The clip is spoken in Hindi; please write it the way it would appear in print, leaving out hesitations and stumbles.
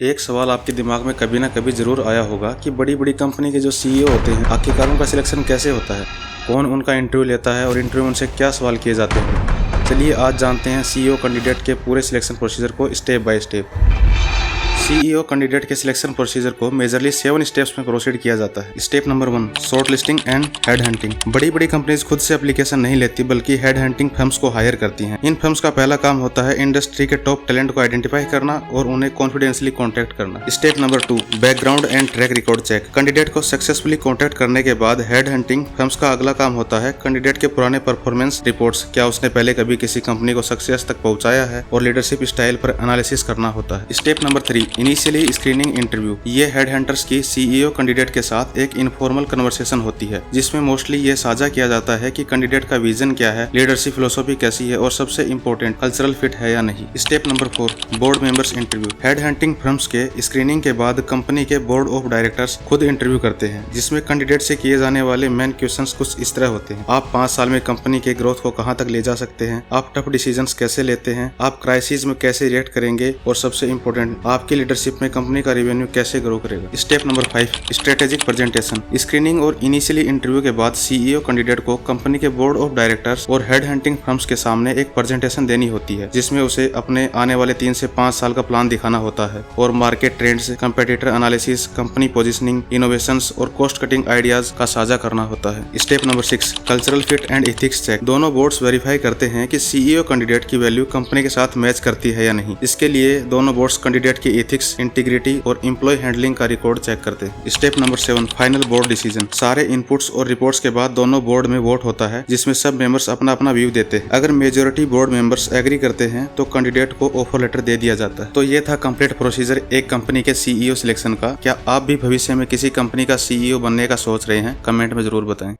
एक सवाल आपके दिमाग में कभी ना कभी ज़रूर आया होगा कि बड़ी बड़ी कंपनी के जो सीईओ होते हैं आखिरकार उनका सिलेक्शन कैसे होता है, कौन उनका इंटरव्यू लेता है और इंटरव्यू उनसे क्या सवाल किए जाते हैं। चलिए आज जानते हैं सीईओ कैंडिडेट के पूरे सिलेक्शन प्रोसीजर को step by step. CEO candidate के सिलेक्शन प्रोसीजर को मेजरली 7 स्टेप्स में प्रोसीड किया जाता है। Step number 1, short listing and head hunting. बड़ी बड़ी कंपनीज खुद से एप्लीकेशन नहीं लेती बल्कि हेड हंटिंग फर्म्स को हायर करती हैं। इन फर्म्स का पहला काम होता है इंडस्ट्री के टॉप टैलेंट को आइडेंटिफाई करना और उन्हें कॉन्फिडेंशियली कॉन्टैक्ट करना। Step number 2, background and track record check. Candidate को सक्सेसफुली कॉन्टैक्ट करने के बाद हेड हंटिंग फर्म्स का अगला काम होता है कैंडिडेट के पुराने परफॉर्मेंस रिपोर्ट्स, क्या उसने पहले कभी किसी कंपनी को सक्सेस तक पहुंचाया है, और लीडरशिप स्टाइल पर एनालिसिस करना होता है। Step number 3, initially screening interview. ये हेड हंटर्स की सीईओ कैंडिडेट के साथ एक इनफॉर्मल कन्वर्सेशन होती है जिसमें मोस्टली ये साझा किया जाता है कि कैंडिडेट का विजन क्या है, लीडरशिप फिलोसॉफी कैसी है और सबसे इंपॉर्टेंट कल्चरल फिट है या नहीं। Step number 4, board members interview. Head hunting firms के स्क्रीनिंग के बाद कंपनी के बोर्ड ऑफ डायरेक्टर्स खुद इंटरव्यू करते हैं जिसमें कैंडिडेट से किए जाने वाले मेन क्वेश्चंस कुछ इस तरह होते हैं। आप 5 साल में कंपनी के ग्रोथ को कहां तक ले जा सकते हैं, आप टफ डिसीजंस कैसे लेते हैं, आप क्राइसिस में कैसे रिएक्ट करेंगे, और सबसे इंपॉर्टेंट आपकी लीडरशिप में कंपनी का रेवेन्यू कैसे ग्रो करेगा। Step number 5, strategic presentation. Screening और इनिशियली इंटरव्यू के बाद सीईओ कैंडिडेट को कंपनी के बोर्ड ऑफ डायरेक्टर्स और हेड हंटिंग फर्म्स के सामने एक प्रेजेंटेशन देनी होती है जिसमें उसे अपने आने वाले 3 से 5 साल का प्लान दिखाना होता है और market trends, competitor analysis, company positioning, innovations और कॉस्ट कटिंग आइडियाज का साझा करना होता है। Step number 6, cultural fit and ethics check. दोनों बोर्ड्स वेरीफाई करते हैं कि सीईओ कैंडिडेट की वैल्यू कंपनी के साथ मैच करती है या नहीं। इसके लिए दोनों बोर्ड्स कैंडिडेट की एथिक्स, इंटीग्रिटी और एम्प्लॉय हैंडलिंग का रिकॉर्ड चेक करते हैं। Step number 7, final board decision. सारे इनपुट्स और रिपोर्ट्स के बाद दोनों बोर्ड में वोट होता है जिसमें सब मेंबर्स अपना अपना व्यू देते हैं। अगर मेजोरिटी बोर्ड मेंबर्स एग्री करते हैं तो कैंडिडेट को ऑफर लेटर दे दिया जाता है। तो ये था कंप्लीट प्रोसीजर एक कंपनी के सीईओ सिलेक्शन का। क्या आप भी भविष्य में किसी कंपनी का सीईओ बनने का सोच रहे हैं? कमेंट में जरूर बताएं।